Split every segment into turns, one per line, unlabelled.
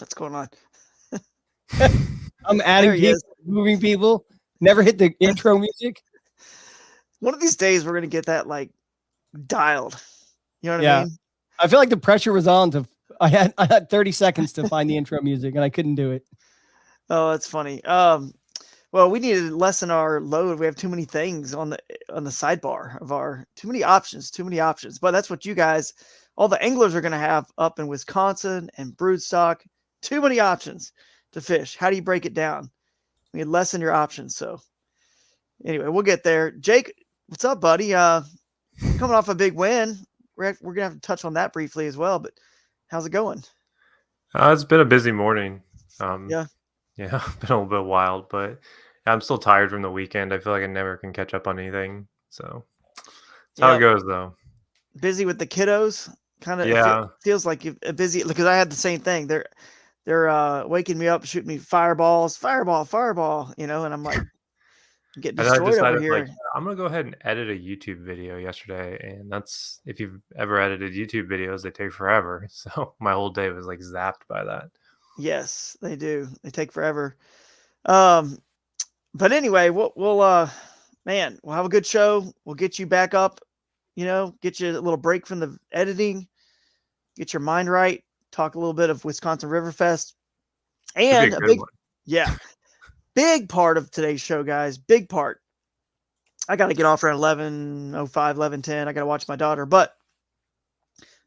What's going on?
I'm
There
adding
he
people,
is.
moving people. Never hit the intro music.
One of these days, we're gonna get that like dialed. You know what I
Yeah.
mean?
I feel like the pressure was on to I had 30 seconds to find the intro music and I couldn't do it.
Oh, that's funny. Well, we need to lessen our load. We have too many things on the sidebar of our too many options, too many options. But that's what you guys, all the anglers are going to have up in Wisconsin and Broodstock. Too many options to fish. How do you break it down? We need lessen your options. So anyway, we'll get there. Jake, what's up, buddy? Coming off a big win. We're gonna have to touch on that briefly as well. But how's it going?
It's been a busy morning. Um,
Yeah.
yeah, been a little bit wild, but I'm still tired from the weekend. I feel like I never can catch up on anything. So that's how it
Yep.
goes, though.
Busy with the kiddos. Kind of
Yeah,
feels like you're busy because I had the same thing. They're waking me up, shooting me fireballs, fireball, and I'm like getting
and I
destroyed over
decided like
here.
I'm gonna go ahead and edit a YouTube video yesterday, and that's if you've ever edited YouTube videos, they take forever. So my whole day was like zapped by that.
Yes, they do. They take forever. Um, but anyway, we'll man, we'll have a good show. We'll get you back up, get you a little break from the editing, get your mind right, talk a little bit of Wisconsin Riverfest.
Should be a
And
good one.
yeah, big part of today's show, guys. Big part. I got to get off around 11:05, 11:10. I got to watch my daughter, but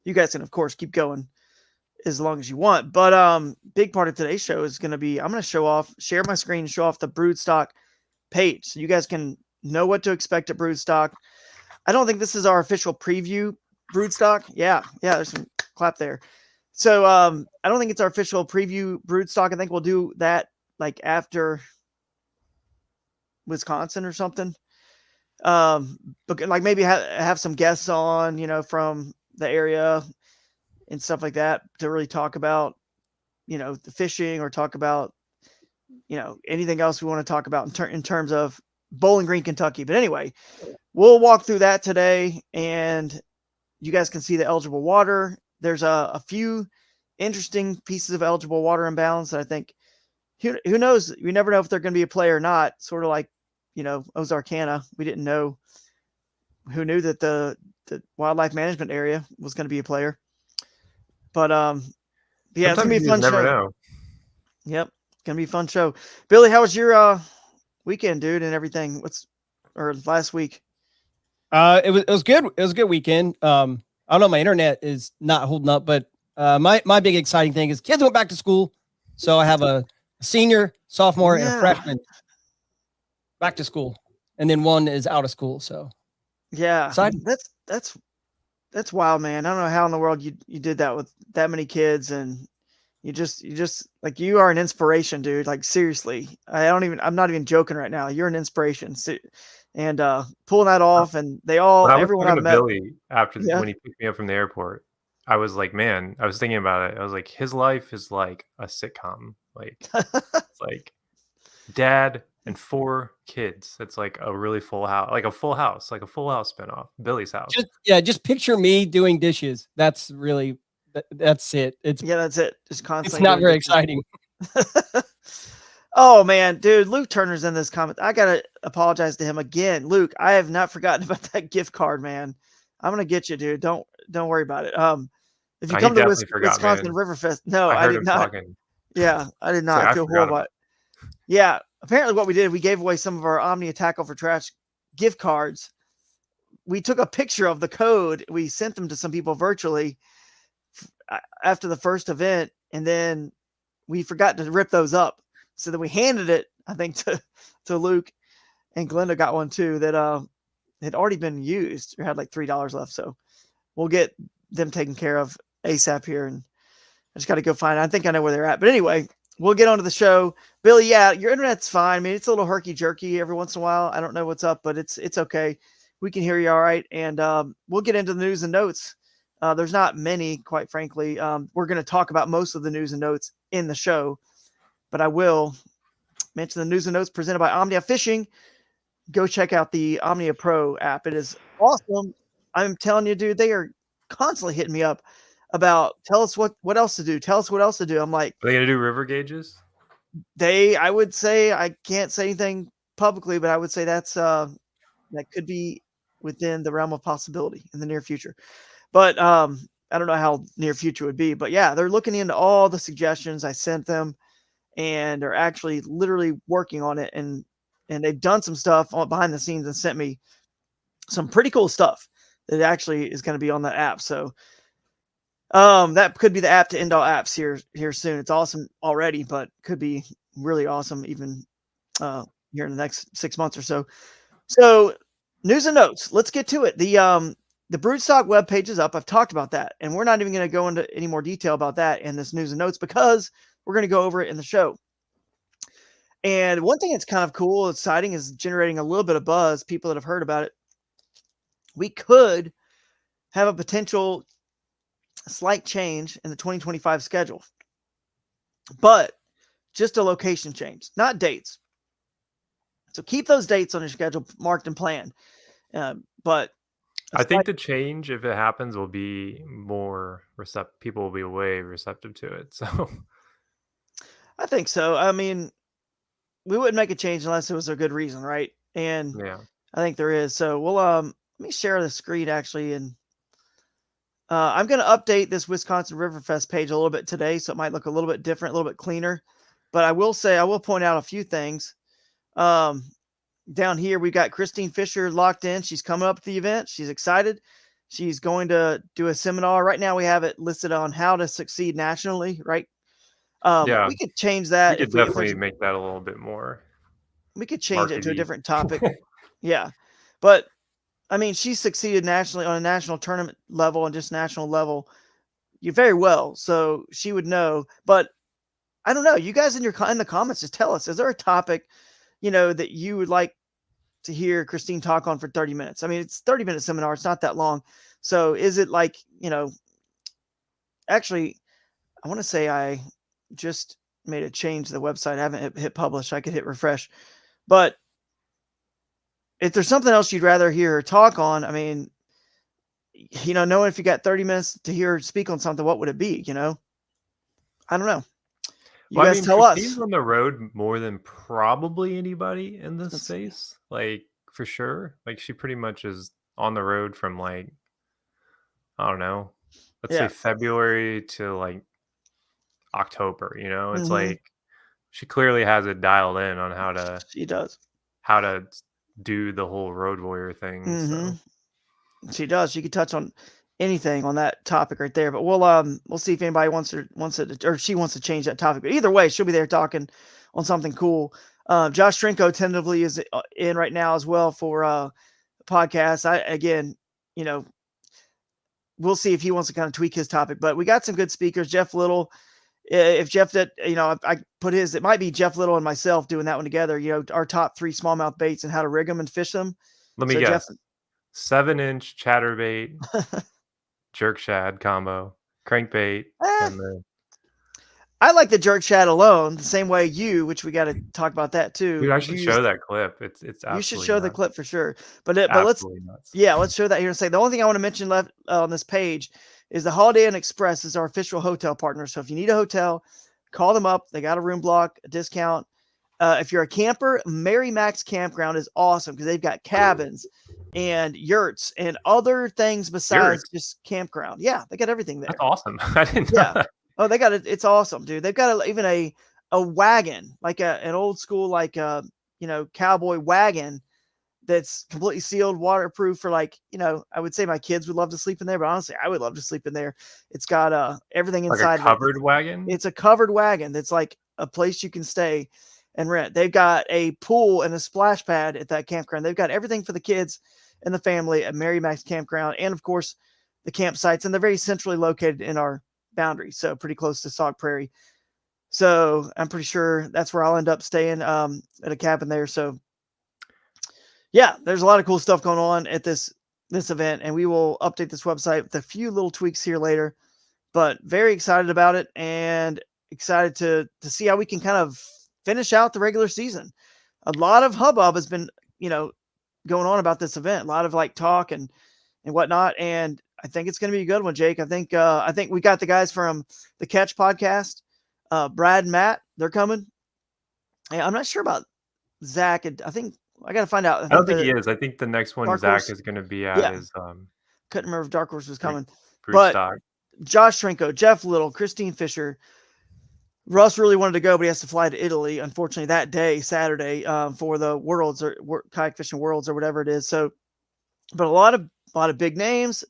you guys can, of course, keep going as long as you want. But big part of today's show is going to be I'm going to share my screen, show off the Broodstock page, so you guys can know what to expect at Broodstock. I don't think this is our official preview. Broodstock, yeah, there's some clap there. So I don't think it's our official preview Broodstock. I think we'll do that like after Wisconsin or something. But like maybe have some guests on, from the area and stuff like that to really talk about, the fishing or talk about, anything else we want to talk about in terms of Bowling Green, Kentucky. But anyway, we'll walk through that today and you guys can see the eligible water. There's a few interesting pieces of eligible water imbalance that I think who knows? You never know if they're going to be a play or not. Sort of like, Ozarkana. We didn't know. Who knew that the wildlife management area was going to be a player? But yeah, it's gonna
Sometimes
be a
you just
fun
never
show.
know.
Yep, it's gonna be a fun show. Billy, how was your weekend, dude, and everything? Or last week?
It was good. It was a good weekend. I don't know, my internet is not holding up, but my big exciting thing is kids went back to school. So I have a senior, sophomore, and a
Yeah,
freshman back to school. And then one is out of school. So
yeah.
excited.
That's wild, man. I don't know how in the world you did that with that many kids, and you just like you are an inspiration, dude. Like seriously, I'm not even joking right now. You're an inspiration, and pulling that off, and
When I was
everyone
talking
I've
to
met,
Billy after
yeah,
when he picked me up from the airport, I was like, man, I was thinking about it. I was like, his life is like a sitcom. Like it's like dad and 4 kids. It's like a really full house, like a full house spinoff. Billy's house.
Just picture me doing dishes. That's really that's it.
yeah, that's it. Just
It's
constantly
not
doing
very
dishes.
exciting.
Oh man, dude, Luke Turner's in this comment. I gotta apologize to him again. Luke, I have not forgotten about that gift card, man. I'm gonna get you, dude. Don't worry about it. If you
He
come to
definitely forgot,
Wisconsin
man.
Riverfest, no,
I
I
heard
did
him
not.
talking.
Yeah, I did
It's like
not. I
I
feel
forgot
horrible.
about.
Yeah, apparently what we did, we gave away some of our Omnia Tackle for Trash gift cards. We took a picture of the code. We sent them to some people virtually after the first event, and then we forgot to rip those up. So then we handed it, I think, to Luke, and Glenda got one too that had already been used or had like $3 left. So we'll get them taken care of ASAP here, and I just got to go find it. I think I know where they're at. But anyway, we'll get on to the show. Billy, yeah, your internet's fine. I mean, it's a little herky-jerky every once in a while. I don't know what's up, but it's okay. We can hear you all right. And we'll get into the news and notes. There's not many, quite frankly. We're going to talk about most of the news and notes in the show, but I will mention the news and notes presented by Omnia Fishing. Go check out the Omnia Pro app. It is awesome. I'm telling you, dude, they are constantly hitting me up. tell us what else to do. Tell us what else to do. I'm like,
Are they gonna do river gauges?
I would say, I can't say anything publicly, but I would say that's that could be within the realm of possibility in the near future. But I don't know how near future would be, but yeah, they're looking into all the suggestions I sent them, and they're actually literally working on it, and they've done some stuff behind the scenes and sent me some pretty cool stuff that actually is going to be on the app. So that could be the app to end all apps here soon. It's awesome already, but could be really awesome even here in the next 6 months or so. So news and notes. Let's get to it. The Broodstock webpage is up. I've talked about that, and we're not even going to go into any more detail about that in this news and notes because we're going to go over it in the show. And one thing that's kind of cool, exciting, is generating a little bit of buzz. People that have heard about it. We could have a potential slight change in the 2025 schedule, but just a location change, not dates. So keep those dates on your schedule marked and planned. But
I think the change, if it happens, will be more receptive. People will be way receptive to it. So
I think so. I mean, we wouldn't make a change unless it was a good reason, right? And
yeah,
I think there is. So we'll let me share the screen actually, and I'm going to update this Wisconsin Riverfest page a little bit today, so it might look a little bit different, a little bit cleaner. But I will point out a few things. Down here, we got Christine Fisher locked in. She's coming up at the event. She's excited. She's going to do a seminar. Right now, we have it listed on how to succeed nationally, right?
yeah.
We could change that.
We could definitely make that a little bit more.
We could change it to a
markety.
different topic. Yeah. But I mean, she succeeded nationally on a national tournament level and just national level. You very well. So she would know, but I don't know. You guys in the comments, just tell us, is there a topic, that you would like to hear Christine talk on for 30 minutes? I mean, it's 30-minute seminar. It's not that long. So is it like, actually, I want to say I just made a change to the website. I haven't hit publish. I could hit refresh, but if there's something else you'd rather hear her talk on, I mean, knowing if you got 30 minutes to hear her speak on something, what would it be? I don't know. You guys tell us.
She's on the road more than probably anybody in this space. Like, for sure. Like, she pretty much is on the road from, like, I don't know, let's say February to, like, October, It's like she clearly has it dialed in on how to do the whole road warrior thing. So
she does. She could touch on anything on that topic right there. But we'll see if anybody wants it, or she wants to change that topic. But either way, she'll be there talking on something cool. Josh Trinko tentatively is in right now as well for podcast. We'll see if he wants to kind of tweak his topic. But we got some good speakers. Jeff Little. If Jeff did, I put it might be Jeff Little and myself doing that one together. Our top 3 smallmouth baits and how to rig them and fish them.
Let me guess. 7-inch chatterbait, jerk shad combo, crankbait, and then
I like the jerk shad alone, the same way which we got to talk about that too.
Dude, I should show that clip. It's absolutely
you should show the clip for sure. But let's show that here and say the only thing I want to mention left on this page is the Holiday Inn Express is our official hotel partner. So if you need a hotel, call them up. They got a room block, a discount. If you're a camper, Mary Mac's Campground is awesome because they've got cabins and yurts and other things besides just campground. Yeah, they got everything there.
That's awesome. I didn't know that.
Oh, they got it. It's awesome, dude. They've got even a wagon, like an old school, like cowboy wagon that's completely sealed, waterproof for I would say my kids would love to sleep in there, but honestly, I would love to sleep in there. It's got everything inside.
Like a covered wagon?
It's a covered wagon that's like a place you can stay and rent. They've got a pool and a splash pad at that campground. They've got everything for the kids and the family at Mary Mac's Campground, and of course the campsites, and they're very centrally located in our boundary, so pretty close to Sauk Prairie. So I'm pretty sure that's where I'll end up staying at a cabin there. So yeah, there's a lot of cool stuff going on at this event, and we will update this website with a few little tweaks here later, but very excited about it and excited to see how we can kind of finish out the regular season. A lot of hubbub has been, going on about this event, a lot of talk and whatnot. And I think it's going to be a good one, Jake. I think we got the guys from the Catch podcast, Brad and Matt. They're coming. And I'm not sure about Zach. And I think I got to find out.
I don't think he is. I think the next one
Dark
Zach
Horse-
is going to be at
yeah.
is
Couldn't remember if Dark Horse was coming.
Broodstock.
Josh Trinko, Jeff Little, Christine Fisher. Russ really wanted to go, but he has to fly to Italy, unfortunately, that day, Saturday, for the Worlds or Kayak Fishing Worlds or whatever it is. So, but a lot of big names,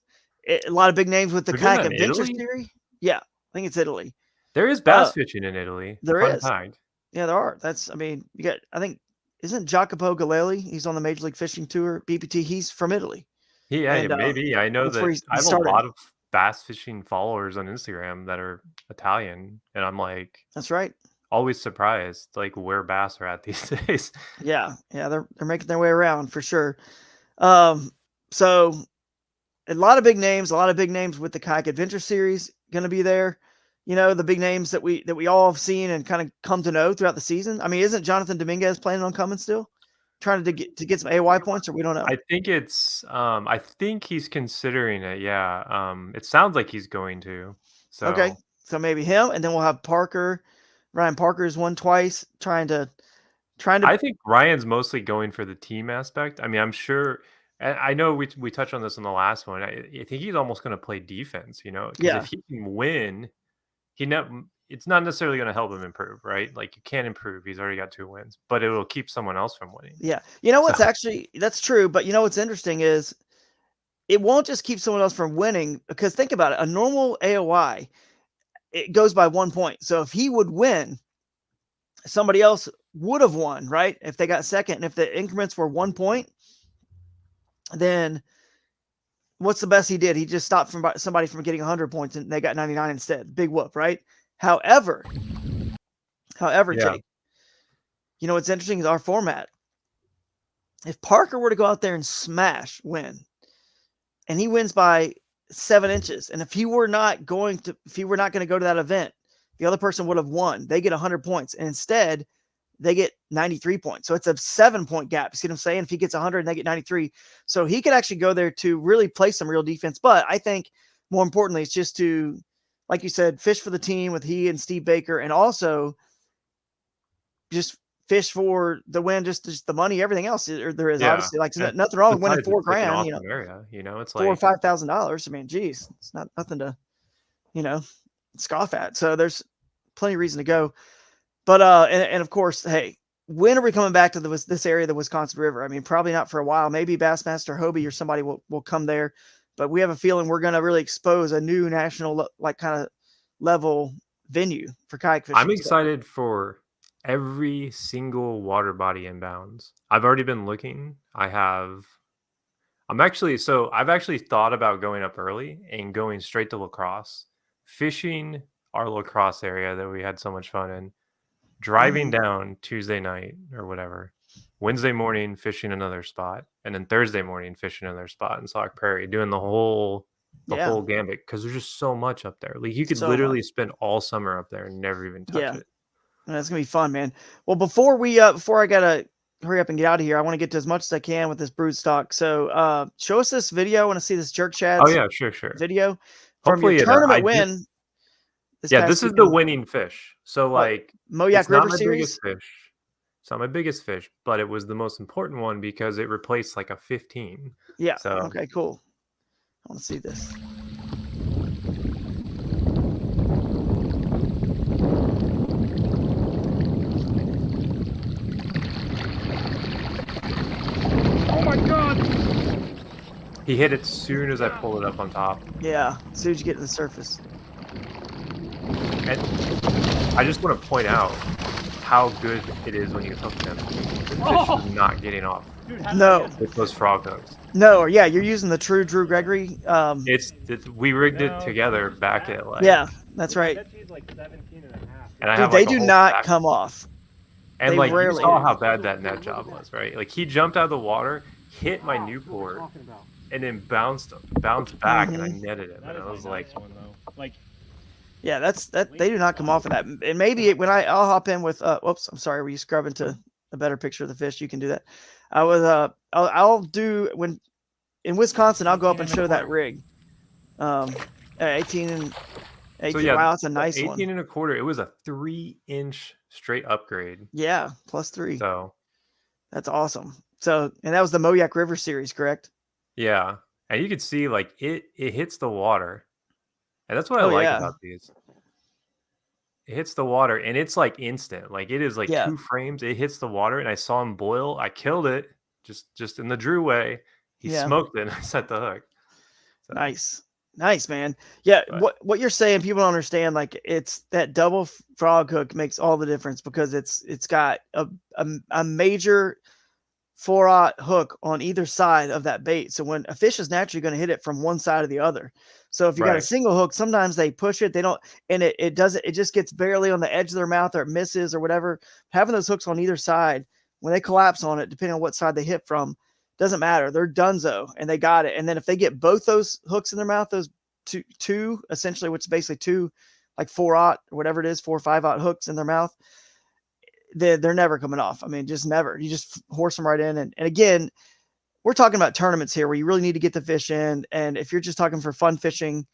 a lot of big names with the
They're doing
Kayak
that in
Adventure
Italy?
Series. Yeah, I think it's Italy.
There is bass fishing in Italy.
There
Fun
is.
fact.
Yeah, there are. You got, I think, isn't Jacopo Galelli? He's on the Major League Fishing Tour, BPT. He's from Italy.
Maybe. I know
that's where
that
he
I have
started.
a lot of bass fishing followers on Instagram that are Italian, and I'm like,
That's right.
always surprised like where bass are at these days.
Yeah, they're making their way around for sure. So a lot of big names with the Kayak Adventure Series going to be there. You know, the big names that we all have seen and kind of come to know throughout the season. I mean, isn't Jonathan Dominguez planning on coming still, trying to get some AY points, or we don't know?
I think it's I think he's considering it. Yeah. It sounds like he's going to. So
Okay, so maybe him, and then we'll have Parker. Ryan Parker's won twice, trying to.
I think Ryan's mostly going for the team aspect. I mean, I'm sure. And I know we touched on this in the last one. I think he's almost going to play defense. You know, because if he can win, it's not necessarily going to help him improve, right? Like you can't improve. He's already got 2 wins, but it will keep someone else from winning.
Yeah, you know what's actually that's true, but you know what's interesting is it won't just keep someone else from winning, because think about it. A normal AOI, it goes by 1 point. So if he would win, somebody else would have won, right? If they got second, and if the increments were 1 point, then what's the best he did? He just stopped somebody from getting 100 points, and they got 99 instead. Big whoop, right? However, Jake, you know what's interesting is our format. If Parker were to go out there and win, and he wins by 7 inches, and if he were not going to go to that event, the other person would have won. They get 100 points, and instead they get 93 points. So it's a 7-point gap. You see what I'm saying? If he gets 100 and they get 93, so he could actually go there to really play some real defense. But I think more importantly, it's just to, like you said, fish for the team with he and Steve Baker, and also just fish for the win, just the money, everything else there is obviously like nothing wrong with winning $4,000,
you know. Area, you know, it's
$4,000 or $5,000. I mean, geez, it's not nothing to, you know, scoff at. So there's plenty of reason to go. But and of course, hey, when are we coming back to this area of the Wisconsin River? I mean, probably not for a while. Maybe Bassmaster Hobie or somebody will come there, but we have a feeling we're going to really expose a new national like kind of level venue for kayak fishing.
I'm excited for every single water body inbounds. I've already been looking. I've actually thought about going up early and going straight to La Crosse, fishing our La Crosse area that we had so much fun in, driving down Tuesday night or whatever, Wednesday morning fishing another spot, and then Thursday morning fishing another spot in Sauk Prairie, doing the whole gambit, because there's just so much up there. Like you could literally spend all summer up there and never even touch it.
That's gonna be fun, man. Well, before I gotta hurry up and get out of here, I want to get to as much as I can with this Broodstock. So show us this video. I want to see this Jerk Chad.
Oh yeah, sure.
Video from your tournament win.
This is the winning fish. So like
Moyak River
Series.
Series.
Fish. It's not my biggest fish, but it was the most important one because it replaced like a 15.
Yeah.
So
okay, cool. I want to see this.
Oh my God!
He hit it as soon as I pulled it up on top.
Yeah, as soon as you get to the surface.
And I just want to point out how good it is when you hook them. The fish is not getting off.
No.
With those frog hooks.
No, or you're using the true Drew Gregory.
We rigged it together back at like.
Yeah, that's right.
And
they do not come off.
And like you saw how bad that net job was, right? Like he jumped out of the water, hit my Newport, and then bounced back, and I netted him. And I was like,
yeah, they do not come off of that. And maybe when I'll hop in with whoops, I'm sorry, were you scrubbing to a better picture of the fish? You can do that. I'll do when in Wisconsin, I'll go up and show that rig. Um, 18 and 18.
So yeah,
Wow, it's a nice
18
one.
and a quarter. It was a 3-inch straight upgrade.
Yeah, +3.
So
That's awesome. So, and that was the Moyak River series, correct?
yeah, and you could see like it hits the water, and that's what I
Oh
like
yeah,
about these. It hits the water, and it's like instant. Like it is like
yeah,
2 frames. It hits the water, and I saw him boil. I killed it just in the Drew way. He
yeah.
smoked it, and I set the hook. So,
Nice, man. Yeah,
but
what you're saying, people don't understand. Like it's that double frog hook makes all the difference because it's got a major 4/0 hook on either side of that bait. So when a fish is naturally going to hit it from one side or the other. So if you got a
right,
single hook, sometimes they push it, they don't, and it doesn't, it just gets barely on the edge of their mouth or it misses or whatever. Having those hooks on either side, when they collapse on it, depending on what side they hit from, doesn't matter. They're donezo and they got it. And then if they get both those hooks in their mouth, those two essentially, which is basically two, like 4/0 or whatever it is, 4 or 5/0 hooks in their mouth, they're never coming off. I mean, just never. You just horse them right in. And again, we're talking about tournaments here where you really need to get the fish in. And if you're just talking for fun fishing,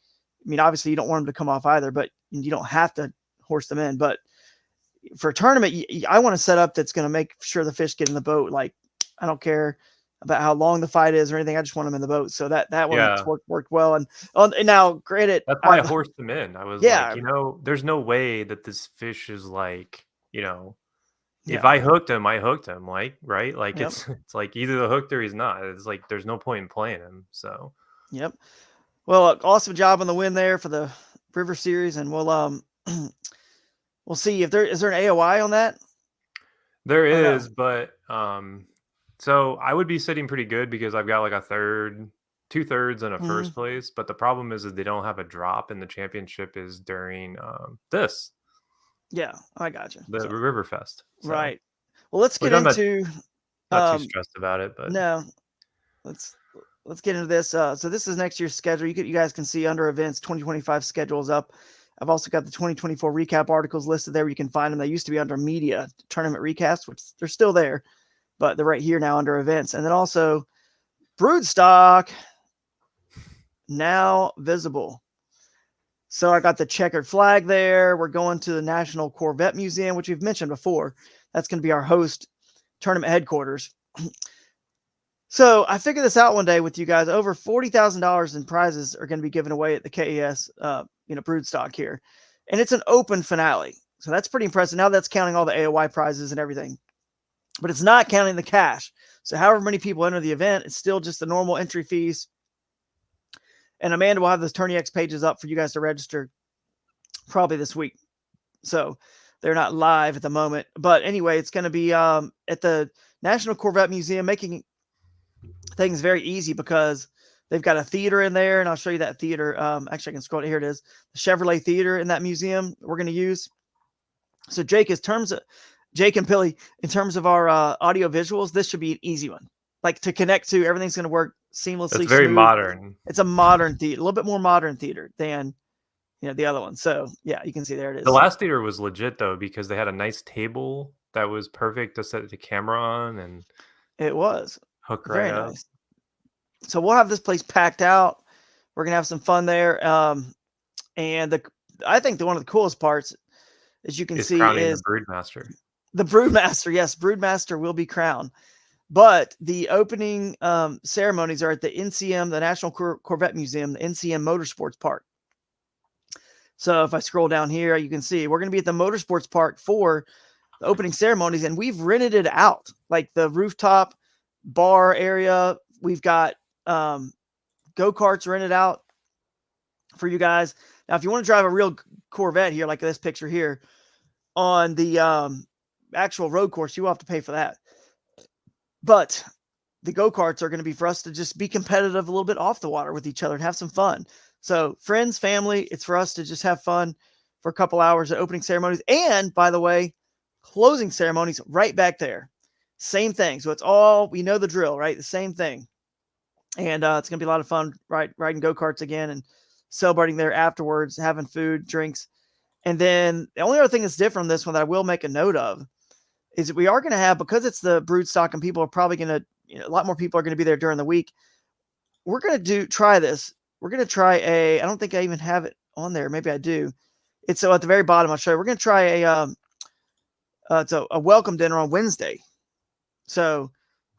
I mean, obviously you don't want them to come off either, but you don't have to horse them in. But for a tournament, I want to set up that's going to make sure the fish get in the boat. Like, I don't care about how long the fight is or anything. I just want them in the boat. So that one
yeah.
worked well. And now, granted,
That's why I horsed him in. I was
Yeah.
like, there's no way that this fish is like, if
Yeah.
I hooked him, I hooked him. Like, right? Like
Yep.
it's like either the hooked or he's not. It's like there's no point in playing him. So
Yep. Well, awesome job on the win there for the River Series, and we'll we'll see if is there an AOI on that.
there
Or no?
is, but so I would be sitting pretty good because I've got like a third, 2/3 and a
Mhm.
first place. But the problem is that they don't have a drop, and the championship is during this,
Yeah, I got you.
the
So,
Riverfest. So,
right. Well, let's
which
get
I'm
into
not too stressed about it, but
no. Let's get into this. So this is next year's schedule. You guys can see under events 2025 schedules up. I've also got the 2024 recap articles listed there where you can find them. They used to be under media tournament recaps, which they're still there, but they're right here now under events. And then also Broodstock now visible. So I got the checkered flag there. We're going to the National Corvette Museum, which we've mentioned before. That's going to be our host tournament headquarters. So I figured this out one day with you guys. Over $40,000 in prizes are going to be given away at the KAS, Broodstock here, and it's an open finale. So that's pretty impressive. Now that's counting all the AOI prizes and everything, but it's not counting the cash. So however many people enter the event, it's still just the normal entry fees. And Amanda will have those TourneyX pages up for you guys to register probably this week. So they're not live at the moment, but anyway, it's going to be at the National Corvette Museum, making things very easy because they've got a theater in there, and I'll show you that theater. Actually, I can scroll it. Here it is, the Chevrolet Theater in that museum we're going to use. So Jake and Pilly, in terms of our audio visuals, this should be an easy one. Like to connect to, everything's going to work seamlessly.
it's very
smooth.
modern.
It's a modern theater, a little bit more modern theater than the other one. So yeah, you can see there it is.
The last theater was legit though because they had a nice table that was perfect to set the camera on and
it was
hook
very
right up.
nice. So we'll have this place packed out. We're gonna have some fun there. And I think one of the coolest parts, as you can see,
crowning
is
the Broodmaster.
The Broodmaster. Yes, Broodmaster will be crowned. But the opening ceremonies are at the NCM, the National Corvette Museum, the NCM Motorsports Park. So if I scroll down here, you can see we're going to be at the Motorsports Park for the opening ceremonies, and we've rented it out, like the rooftop bar area. We've got go-karts rented out for you guys. Now, if you want to drive a real Corvette here, like this picture here, on the actual road course, you will have to pay for that. But the go-karts are going to be for us to just be competitive a little bit off the water with each other and have some fun. So friends, family, it's for us to just have fun for a couple hours at opening ceremonies. And by the way, closing ceremonies right back there. Same thing. So it's all, we know the drill, right? The same thing. And it's going to be a lot of fun riding go-karts again and celebrating there afterwards, having food, drinks. And then the only other thing that's different on this one that I will make a note of is that we are going to have, because it's the Broodstock and people are probably going to, a lot more people are going to be there during the week. We're going to try this. we're going to try I don't think I even have it on there. Maybe I do. It's so at the very bottom, I'll show you. We're going to try it's a welcome dinner on Wednesday. So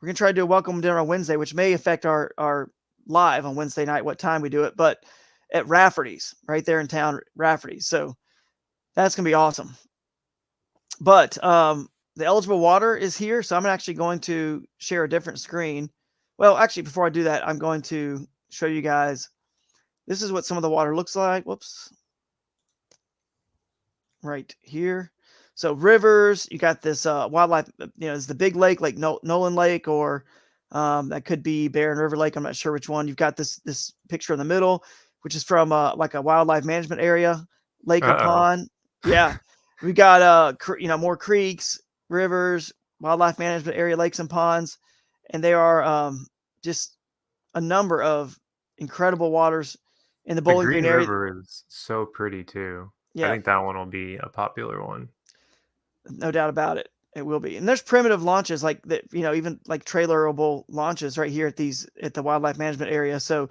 we're going to try to do a welcome dinner on Wednesday, which may affect our live on Wednesday night, what time we do it, but at Rafferty's right there in town, Rafferty's. So that's going to be awesome. But the eligible water is here. So I'm actually going to share a different screen. Well, actually, before I do that, I'm going to show you guys. This is what some of the water looks like. Whoops. Right here. So rivers, you got this wildlife, it's the big lake, like Nolan Lake, or that could be Barren River Lake. I'm not sure which one. You've got this picture in the middle, which is from like a wildlife management area, lake or pond. Yeah. We got more creeks, rivers, wildlife management area, lakes and ponds, and they are just a number of incredible waters in the Bowling Green area.
River is so pretty too.
Yeah.
I think that one will be a popular one.
No doubt about it. It will be. And there's primitive launches like that, even like trailerable launches right here at the wildlife management area. So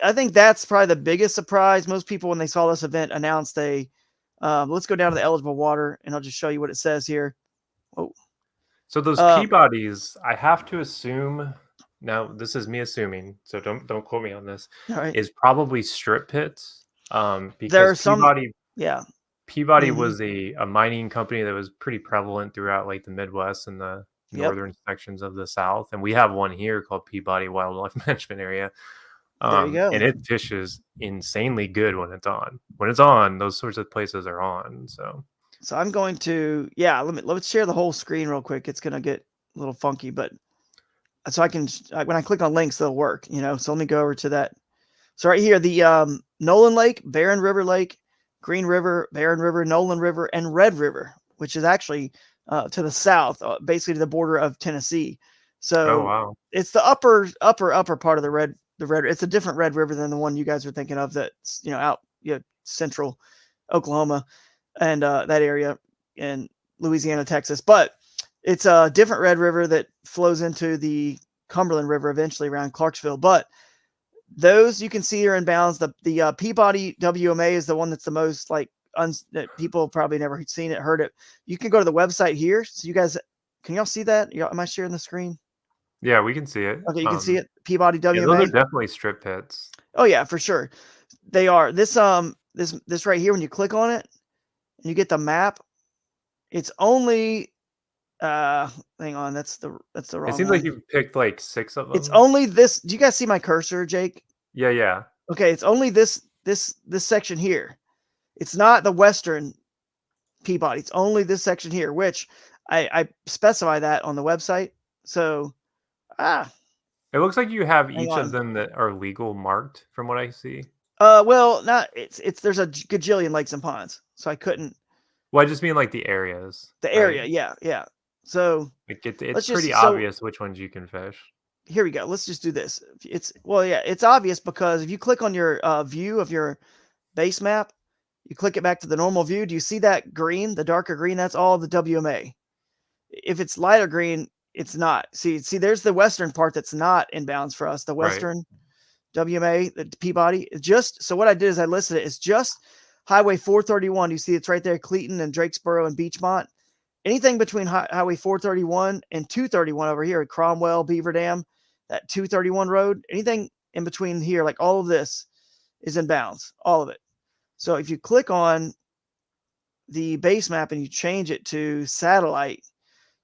I think that's probably the biggest surprise. Most people, when they saw this event, announced let's go down to the eligible water, and I'll just show you what it says here. Oh,
so those Peabodys, I have to assume. Now, this is me assuming, so don't quote me on this.
Right.
Is probably strip pits. Because
there are some,
Peabody,
yeah.
Peabody was a mining company that was pretty prevalent throughout like the Midwest and the northern sections of the South, and we have one here called Peabody Wildlife Management Area.
There you go.
And it fishes insanely good when it's on. When it's on, those sorts of places are on. So
I'm going to let's share the whole screen real quick. It's gonna get a little funky, but so I can when I click on links, they'll work. So let me go over to that. So right here, the Nolan Lake, Barren River Lake, Green River, Barren River, Nolan River, and Red River, which is actually to the south, basically to the border of Tennessee. So it's the upper part of the Red. It's a different Red River than the one you guys are thinking of. That's out central Oklahoma and that area in Louisiana, Texas. But it's a different Red River that flows into the Cumberland River eventually around Clarksville. But those you can see are in bounds. The Peabody WMA is the one that's the most that people probably never seen it, heard it. You can go to the website here. So you guys, can y'all see that? Am I sharing the screen?
Yeah, we can see it.
Okay, you can see it. Peabody WMA.
Yeah, those are definitely strip pits.
Oh yeah, for sure. They are. This right here, when you click on it and you get the map, it's only hang on, that's the wrong
It seems
one.
like you've picked like 6 of them.
It's only this. Do you guys see my cursor, Jake?
Yeah.
Okay, it's only this section here. It's not the western Peabody. It's only this section here, which I specify that on the website. So
it looks like you have
hang
each
on.
of them that are legal marked from what I see.
Well, not it's there's a gajillion lakes and ponds, so I couldn't.
Well, I just mean like the areas.
The area, yeah. So
it's pretty obvious which ones you can fish.
Here we go. Let's just do this. It's obvious because if you click on your view of your base map, you click it back to the normal view. Do you see that green, the darker green? That's all the WMA. If it's lighter green, it's not. See, there's the western part that's not in bounds for us. The western WMA, the Peabody. So what I did is I listed it. It's just Highway 431. You see it's right there, Cleeton and Drakesboro and Beachmont. Anything between Highway 431 and 231 over here at Cromwell, Beaver Dam, that 231 road, anything in between here, like all of this is in bounds, all of it. So if you click on the base map and you change it to satellite,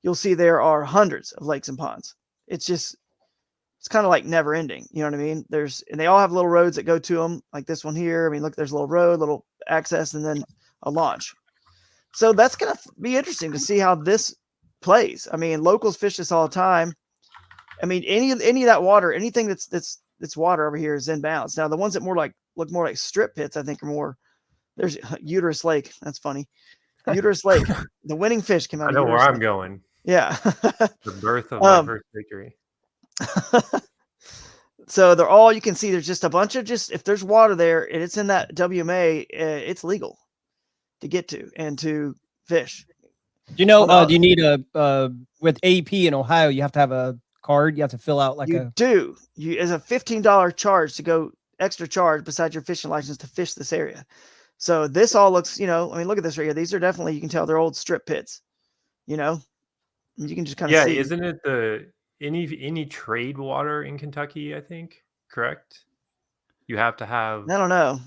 you'll see there are hundreds of lakes and ponds. It's kind of like never ending. You know what I mean? And they all have little roads that go to them, like this one here. I mean, look, there's a little road, little access, and then a launch. So that's going to be interesting to see how this plays. I mean, locals fish this all the time. I mean, any of that water, anything that's water over here is in bounds. Now, the ones that look more like strip pits, I think are more. There's Uterus Lake. That's funny. Uterus Lake. The winning fish came out.
I know where I'm going.
Yeah.
The birth of my first victory.
So they're all, you can see there's just a bunch of if there's water there and it's in that WMA, it's legal to get to and to fish.
Do you need with AP in Ohio, you have to have a card. You have to fill out
you do. It's a $15 charge to go extra charge besides your fishing license to fish this area. So this all looks, I mean, look at this right here. These are definitely, you can tell they're old strip pits, you can just kind of
Yeah,
see.
isn't it the any trade water in Kentucky, I think, correct? You have to have,
I don't know.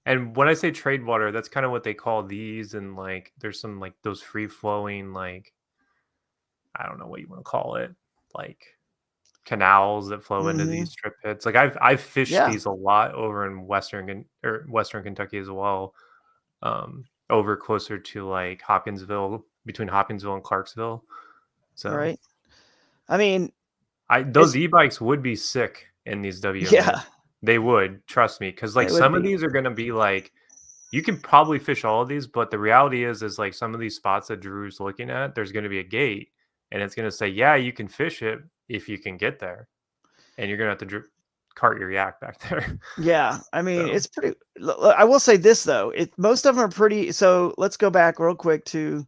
and when I say trade water, that's kind of what they call these, and like there's some like those free flowing, like I don't know what you want to call it, like canals that flow into
Hmm.
these strip pits. Like I've fished
Yeah.
these a lot over in Western Kentucky as well. Over closer to like Hopkinsville, between Hopkinsville and Clarksville. So
Right. I mean,
those e-bikes would be sick in these WMAs.
yeah,
They would, trust me, because like
they would
some of
be.
these are gonna be like you can probably fish all of these, but the reality is like some of these spots that Drew's looking at, there's gonna be a gate, and it's gonna say, yeah, you can fish it if you can get there, and you're gonna have to cart your yak back there.
Yeah. I mean,
So,
it's pretty. I will say this though. Most of them are pretty. So let's go back real quick to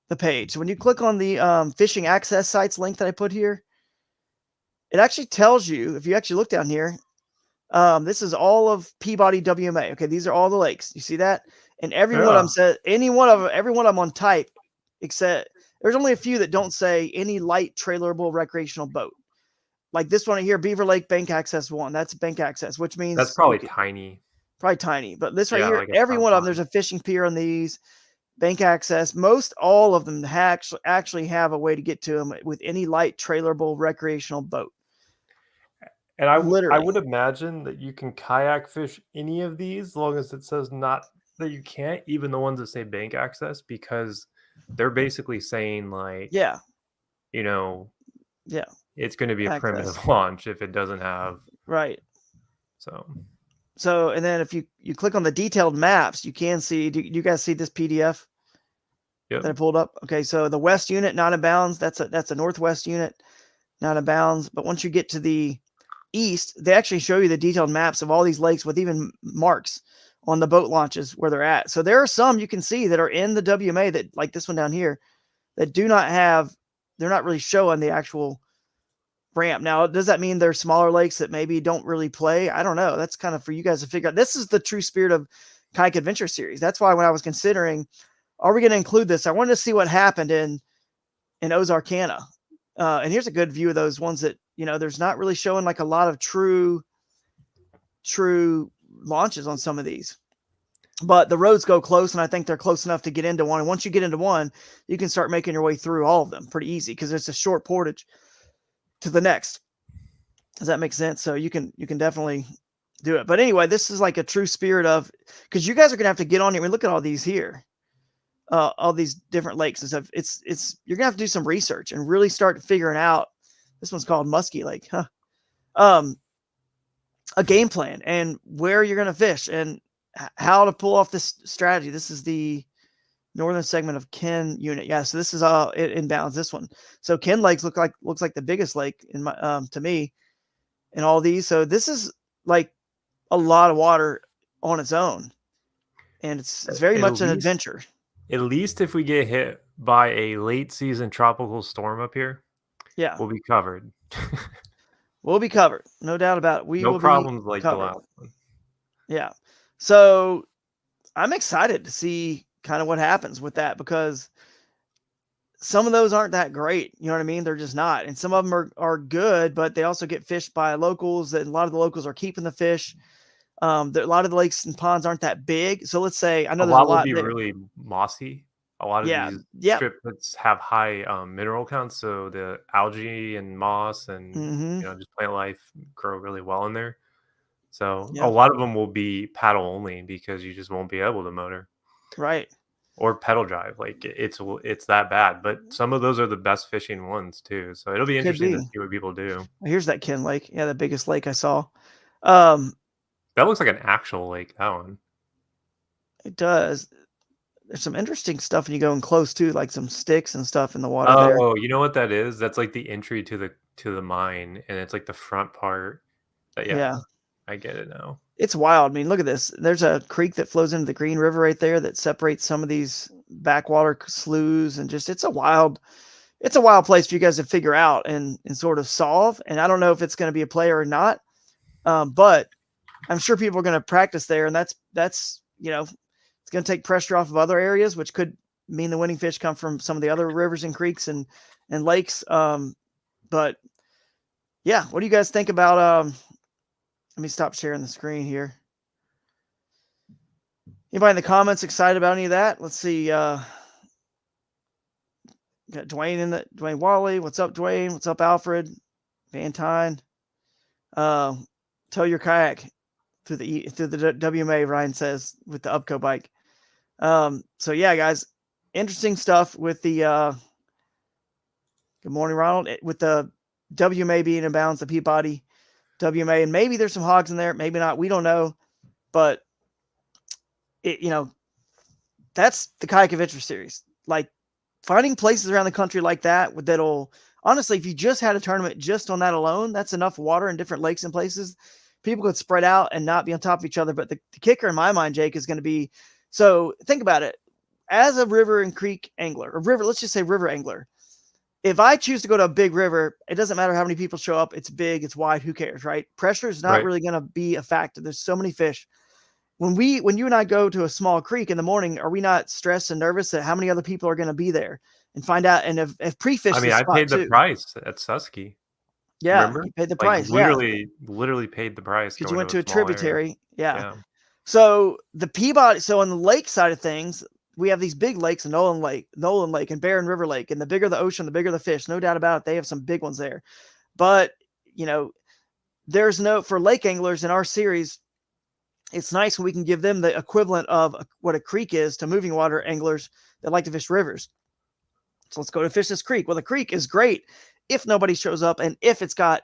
the page. So when you click on the fishing access sites link that I put here, it actually tells you, if you actually look down here, this is all of Peabody WMA. Okay, these are all the lakes. You see that? And every one of them said every one of them on type, except there's only a few that don't say any light trailerable recreational boat. Like this one right here, Beaver Lake Bank Access 1. That's bank access, which means
that's probably tiny.
probably tiny. But this right
Yeah,
here,
like a
every one of them,
pond.
there's a fishing pier on these. Bank access. Most all of them actually have a way to get to them with any light trailerable recreational boat.
And I
Literally.
would imagine that you can kayak fish any of these, as long as it says not that you can't, even the ones that say bank access, because they're basically saying like,
Yeah.
yeah, it's going to be a
Access.
primitive launch if it doesn't have.
Right.
So,
and then if you click on the detailed maps, you can see, do you guys see this PDF
yep.
that I pulled up? Okay. So the west unit, not in bounds. That's a northwest unit, not in bounds. But once you get to the east, they actually show you the detailed maps of all these lakes with even marks on the boat launches where they're at. So there are some you can see that are in the WMA that, like this one down here, that do not have, they're not really showing the actual ramp. Now, does that mean there's smaller lakes that maybe don't really play? I don't know. That's kind of for you guys to figure out. This is the true spirit of Kayak Adventure Series. That's why when I was considering, are we going to include this? I wanted to see what happened in Ozarkana. And here's a good view of those ones that, there's not really showing like a lot of true launches on some of these. But the roads go close, and I think they're close enough to get into one. And once you get into one, you can start making your way through all of them pretty easy because it's a short portage to the next. Does that make sense? So you can definitely do it. But anyway, this is like a true spirit of, because you guys are gonna have to get on here and look at all these here, all these different lakes and stuff. It's you're gonna have to do some research and really start figuring out. This one's called Muskie Lake, huh? A game plan and where you're gonna fish and how to pull off this strategy. This is the northern segment of Ken unit. Yeah, so this is all in bounds, this one. So Ken Lakes looks like the biggest lake in my to me in all these. So this is like a lot of water on its own. And it's very much an adventure.
At least if we get hit by a late season tropical storm up here,
yeah,
we'll be covered.
We'll be covered. No doubt about it. We
no
will
problems
be
like
covered.
the last one.
Yeah. So I'm excited to see kind of what happens with that because some of those aren't that great. You know what I mean? They're just not. And some of them are good, but they also get fished by locals, and a lot of the locals are keeping the fish. A lot of the lakes and ponds aren't that big. So let's say, I know there's a lot
will be
there.
really mossy. A lot of these strip pits have high mineral counts, so the algae and moss and just plant life grow really well in there. So a lot of them will be paddle only because you just won't be able to motor.
Right.
Or pedal drive. Like it's that bad. But some of those are the best fishing ones too. So it'll be interesting to see what people do.
Here's that Ken Lake. Yeah, the biggest lake I saw.
That looks like an actual lake, that one.
It does. There's some interesting stuff when you go in close too, like some sticks and stuff in the water there.
Oh, you know what that is? That's like the entry to the mine, and it's like the front part. Yeah. I get it now.
It's wild. I mean, look at this. There's a creek that flows into the Green River right there that separates some of these backwater sloughs, and just it's a wild place for you guys to figure out and sort of solve. And I don't know if it's going to be a player or not, but I'm sure people are going to practice there, and that's it's going to take pressure off of other areas, which could mean the winning fish come from some of the other rivers and creeks and lakes. But yeah, what do you guys think about? Let me stop sharing the screen here. Anybody in the comments excited about any of that? Let's see. Got Dwayne Wally. What's up, Dwayne? What's up, Alfred? Van Tyne. Tow your kayak through the WMA, Ryan says, with the Upco bike. So yeah, guys, interesting stuff with the good morning, Ronald, with the WMA being in bounds, the Peabody WMA, and maybe there's some hogs in there, maybe not, we don't know, but it, that's the Kayak Adventure Series. Like, finding places around the country like that'll honestly, if you just had a tournament just on that alone, that's enough water in different lakes and places. People could spread out and not be on top of each other. But the kicker in my mind, Jake, is going to be, so think about it. As a river and creek angler, or river, let's just say river angler, if I choose to go to a big river, it doesn't matter how many people show up. It's big, it's wide, who cares, right? Pressure is not really going to be a factor. There's so many fish. When you and I go to a small creek in the morning, are we not stressed and nervous that how many other people are going to be there and find out? And if pre-fish,
I mean, I paid the price at Susky.
Yeah,
remember?
You paid the
Like,
price.
literally paid the price
because you went to a
small
tributary.
area.
Yeah. So the Peabody. So on the lake side of things, we have these big lakes, Nolan Lake, and Barren River Lake, and the bigger the ocean, the bigger the fish. No doubt about it. They have some big ones there, but there's for lake anglers in our series. It's nice when we can give them the equivalent of what a creek is to moving water anglers that like to fish rivers. So let's go to fish this creek. Well, the creek is great if nobody shows up and if it's got,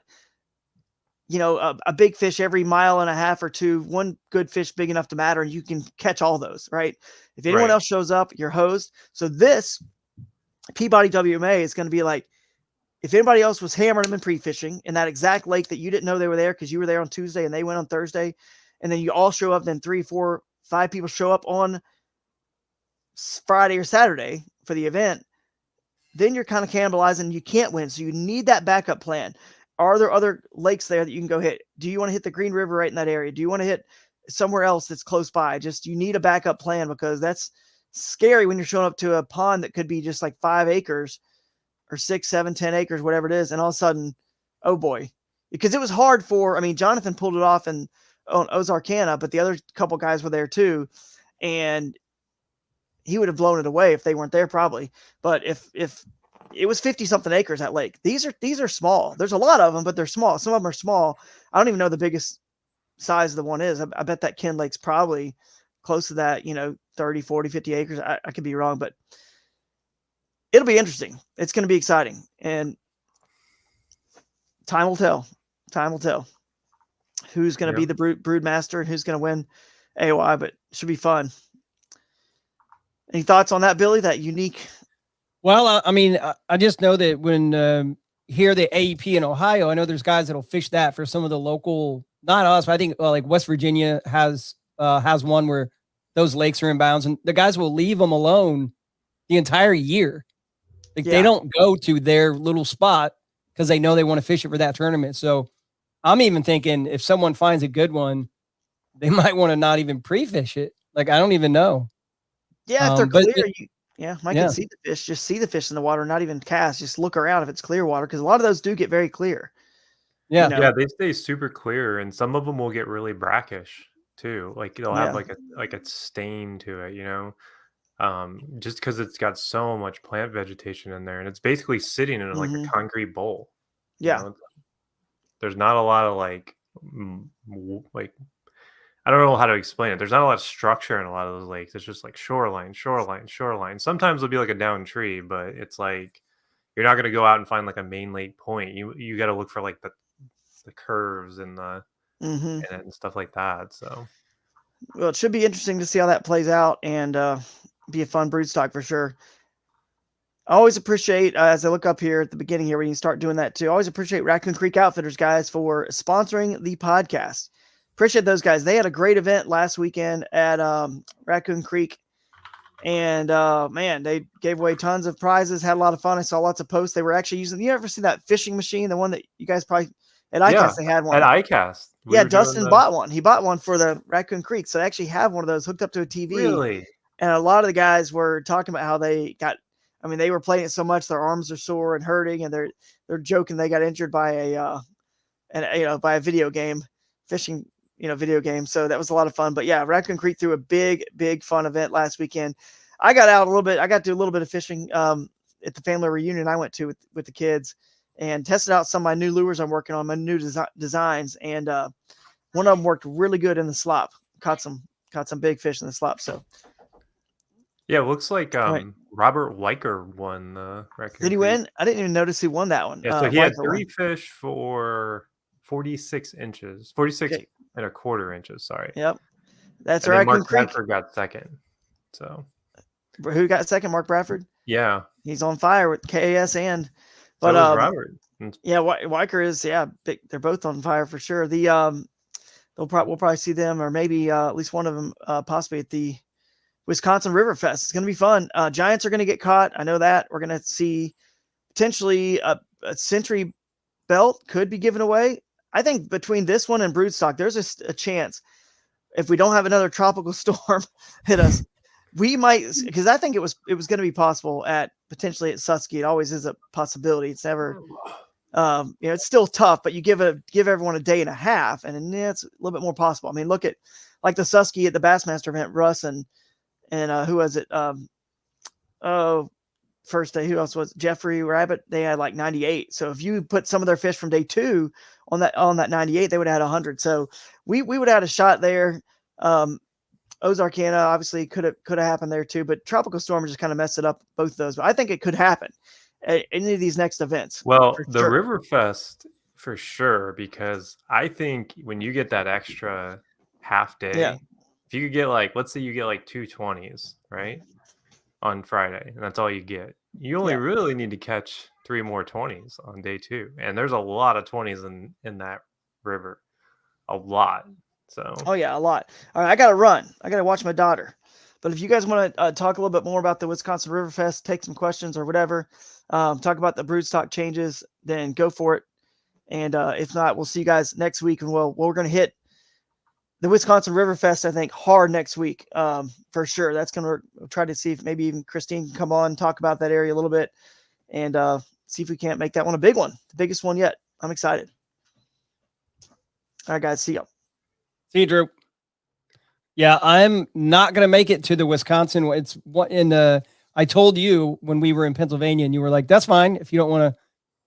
a big fish every mile and a half or two, one good fish big enough to matter, and you can catch all those, right? If anyone else shows up, you're hosed. So this Peabody WMA is going to be like, if anybody else was hammering them and pre-fishing in that exact lake that you didn't know they were there because you were there on Tuesday and they went on Thursday, and then you all show up, then 3, 4, 5 people show up on Friday or Saturday for the event, then you're kind of cannibalizing. You can't win. So you need that backup plan. Are there other lakes there that you can go hit? Do you want to hit the Green River right in that area? Do you want to hit somewhere else that's close by? You need a backup plan, because that's scary when you're showing up to a pond that could be just like 5 acres or 6, 7, 10 acres, whatever it is. And all of a sudden, oh boy, because it was hard Jonathan pulled it off on Ozarkana, but the other couple guys were there too. And he would have blown it away if they weren't there, probably. But if it was 50 something acres, that lake, these are small. There's a lot of them, but they're small. Some of them are small. I don't even know the biggest size of the one is. I bet that Ken Lake's probably close to that, 30, 40, 50 acres. I could be wrong, but it'll be interesting. It's going to be exciting, and time will tell. Time will tell who's going to be the brood master and who's going to win AOI, but it should be fun. Any thoughts on that, Billy? That unique?
Well, I mean, I just know that when here the AEP in Ohio, I know there's guys that'll fish that for some of the local, not us, but I think like West Virginia has one where those lakes are in bounds, and the guys will leave them alone the entire year. Like they don't go to their little spot because they know they want to fish it for that tournament. So I'm even thinking if someone finds a good one, they might want to not even pre-fish it. Like, I don't even know.
Yeah, if they're clear, can see the fish. Just see the fish in the water, not even cast. Just look around if it's clear water, because a lot of those do get very clear.
Yeah,
yeah, they stay super clear, and some of them will get really brackish too. Like they'll have like a stain to it, just because it's got so much plant vegetation in there, and it's basically sitting in like a concrete bowl.
Yeah,
there's not a lot of like I don't know how to explain it. There's not a lot of structure in a lot of those lakes. It's just like shoreline. Sometimes there'll be like a down tree, but it's like you're not going to go out and find like a main lake point. You got to look for like the curves and the and stuff like that. So,
well, it should be interesting to see how that plays out, and be a fun broodstock for sure. I always appreciate, as I look up here at the beginning here when you start doing that too, I always appreciate Raccoon Creek Outfitters, guys, for sponsoring the podcast. Appreciate those guys. They had a great event last weekend at Raccoon Creek, and man, they gave away tons of prizes, had a lot of fun. I saw lots of posts. They were actually using, you ever see that fishing machine, the one that you guys probably At ICAST,
Yeah,
they had
at
one.
ICAST.
Yeah, Dustin bought one. He bought one for the Raccoon Creek. So they actually have one of those hooked up to a TV.
Really?
And a lot of the guys were talking about how they got, I mean, they were playing it so much their arms are sore and hurting, and they're joking they got injured by by a video game, fishing, video game. So that was a lot of fun. But yeah, Raccoon Creek threw a big fun event last weekend. I got out a little bit. I got to do a little bit of fishing at the family reunion I went to with the kids, and tested out some of my new lures I'm working on, my new designs, and one of them worked really good in the slop. Caught some big fish in the slop. So
yeah, it looks like
right.
Robert Weicker won the Raccoon
Did he
Creek.
win? I didn't even notice who won that one.
Yeah, so he had
Weicker
3
won.
fish for 46 inches, 46
Okay.
and a quarter inches. Sorry.
Yep, that's
And then
Raccoon
Mark
Creek.
Bradford got second. So
Who got second? Mark Bradford.
yeah,
He's on fire with KAS and,
so
but
was Robert.
yeah, Weicker is big. They're both on fire for sure. The we'll probably see them, or maybe at least one of them possibly at the Wisconsin Riverfest. It's going to be fun. Giants are going to get caught. I know that. We're going to see potentially a Century belt could be given away. I think between this one and Broodstock, there's a chance if we don't have another tropical storm hit us, we might, because I think it was going to be possible at potentially at Susky. It always is a possibility. It's never, it's still tough, but you give everyone a day and a half, and then it's a little bit more possible. I mean, look at like the Susky at the Bassmaster event, Russ and who was it? First day, who else was it? Jeffrey Rabbit? They had like 98. So if you put some of their fish from day 2 on that 98, they would have had 100. So we would have had a shot there. Ozarkana obviously could have happened there too, but tropical storm just kind of messed it up, both of those. But I think it could happen at any of these next events.
Well, the Riverfest for sure, because I think when you get that extra half day, if you could get let's say you get 2 20s, right, on Friday, and that's all you get, you only really need to catch 3 more 20s on day 2, and there's a lot of 20s in that river, a lot. So
a lot. All right, I gotta run. I gotta watch my daughter. But if you guys want to talk a little bit more about the Wisconsin Riverfest, take some questions or whatever, talk about the Broodstock changes, then go for it. And if not, we'll see you guys next week, and we're going to hit the Wisconsin Riverfest, I think, hard next week, for sure. That's going to try to see if maybe even Christine can come on and talk about that area a little bit, and see if we can't make that one a big one, the biggest one yet. I'm excited. All right, guys, see you.
See you, Drew. Yeah, I'm not going to make it to the Wisconsin. It's what I told you when we were in Pennsylvania, and you were like, that's fine if you don't want to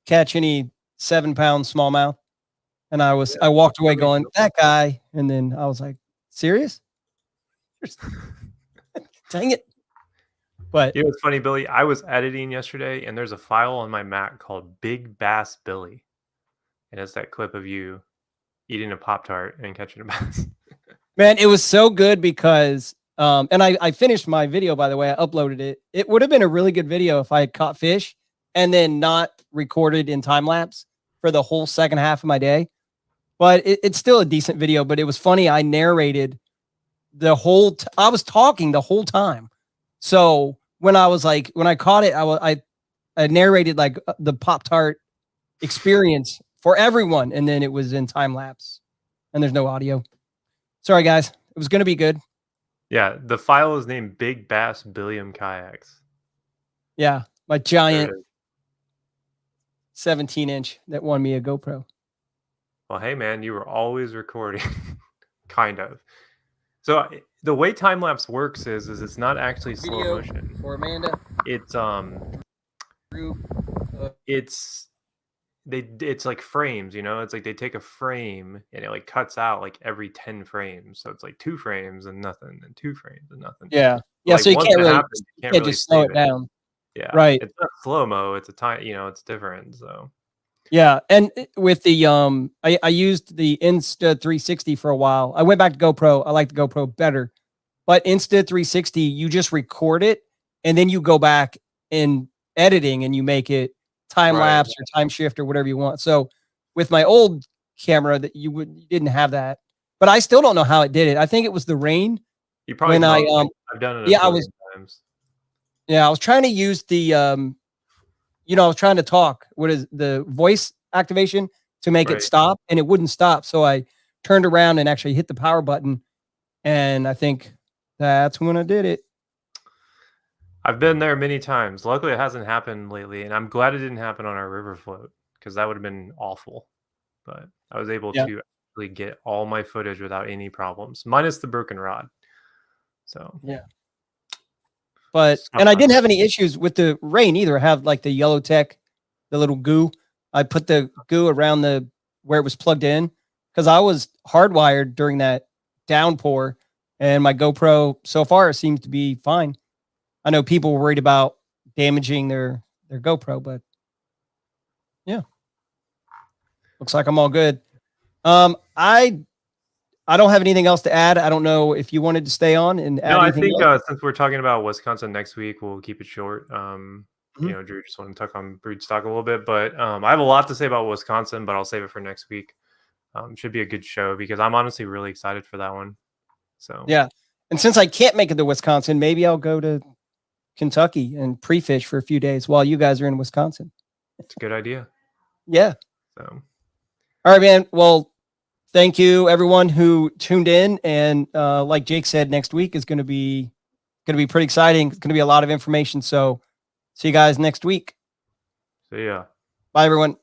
catch any 7-pound smallmouth. And I walked away going, that guy. And then I was like, serious? Dang it. But
it was funny, Billy. I was editing yesterday, and there's a file on my Mac called Big Bass Billy. And it's that clip of you eating a Pop-Tart and catching a bass.
Man, it was so good because, and I finished my video, by the way. I uploaded it. It would have been a really good video if I had caught fish and then not recorded in time lapse for the whole second half of my day. But it's still a decent video, but it was funny. I narrated the whole, I was talking the whole time. So when I caught it, I narrated like the Pop-Tart experience for everyone. And then it was in time lapse and there's no audio. Sorry, guys. It was going to be good.
Yeah, the file is named Big Bass Billiam Kayaks.
Yeah, my giant 17-inch that won me a GoPro.
Well, hey, man, you were always recording, kind of. So the way time-lapse works is it's not actually slow motion.
For Amanda.
It's like frames, it's like they take a frame and it cuts out every 10 frames. So it's 2 frames and nothing, and 2 frames and nothing.
Yeah. Yeah. So you can't really, just slow it down.
Yeah.
Right.
It's not slow-mo. It's a time, it's different. So
yeah. And with the, I used the Insta360 for a while. I went back to GoPro. I like the GoPro better, but Insta360, you just record it and then you go back in editing and you make it time lapse or time shift or whatever you want. So with my old camera that you didn't have that, but I still don't know how it did it. I think it was the rain.
You probably
when
I've done it.
I was trying to use the I was trying to talk. What is the voice activation? to make
Right.
it stop, and it wouldn't stop. So I turned around and actually hit the power button, and I think that's when I did it.
I've been there many times. Luckily, it hasn't happened lately, and I'm glad it didn't happen on our river float because that would have been awful. But I was able
Yeah.
to actually get all my footage without any problems, minus the broken rod. So
Yeah. But
It's not
and I
fun.
didn't have any issues with the rain either. I have like the yellow tech, the little goo. I put the goo around the where it was plugged in because I was hardwired during that downpour, and my GoPro so far seems to be fine. I know people were worried about damaging their GoPro, but yeah, looks like I'm all good. I don't have anything else to add. I don't know if you wanted to stay on and add
No, I
anything
think
else.
since we're talking about Wisconsin next week, we'll keep it short.
Mhm.
Drew just wanted to talk on Broodstock a little bit, but I have a lot to say about Wisconsin, but I'll save it for next week. Should be a good show because I'm honestly really excited for that one. So
Yeah. And since I can't make it to Wisconsin, maybe I'll go to Kentucky and pre-fish for a few days while you guys are in Wisconsin.
it's a good idea.
Yeah.
So
All right, man. Well, thank you everyone who tuned in. And like Jake said, next week is going to be pretty exciting. It's going to be a lot of information. So see you guys next week.
yeah.
Bye, everyone.